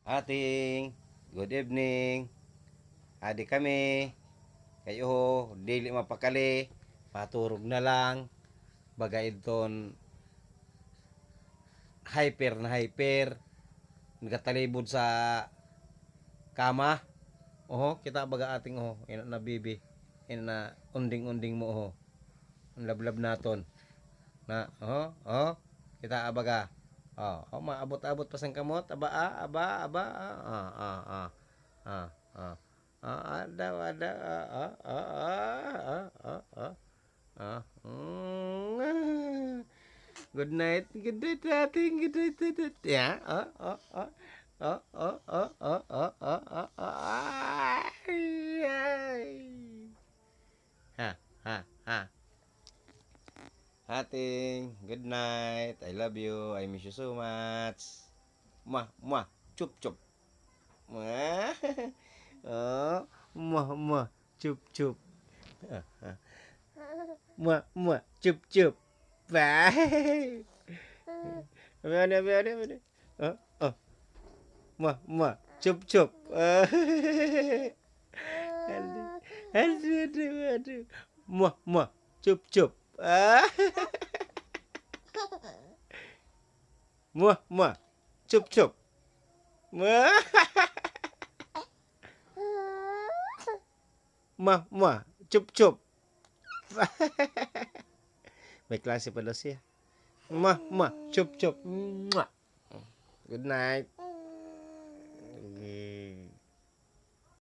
Ating good evening. Adi kami. Kayo ho, dili mapakali. Paturog na lang. Bagay ton hyper na hyper. Nagatalibod sa kama. Oho, kita baga ating oho. Ina na bibi. Ina na unding-unding mo oho. Ang lablab naton. Na, oho, oho. Kita abaga. Oh, maabot-abot pa sang kamot. Aba, aba. Ah, ah. Ada. Good night. Good night ating. Good night. Ya. Ay. Ha. Ating. Good night. I love you. I miss you so much. Muah. Cup. Muah. Oh, muah. Cup. Muah. Cup. Bye. Mana. Oh. Muah. Cup. Aduh. Muah. Cup. Muah. Cup. Muah. Cup. May klase pala siya. Cup. Good night.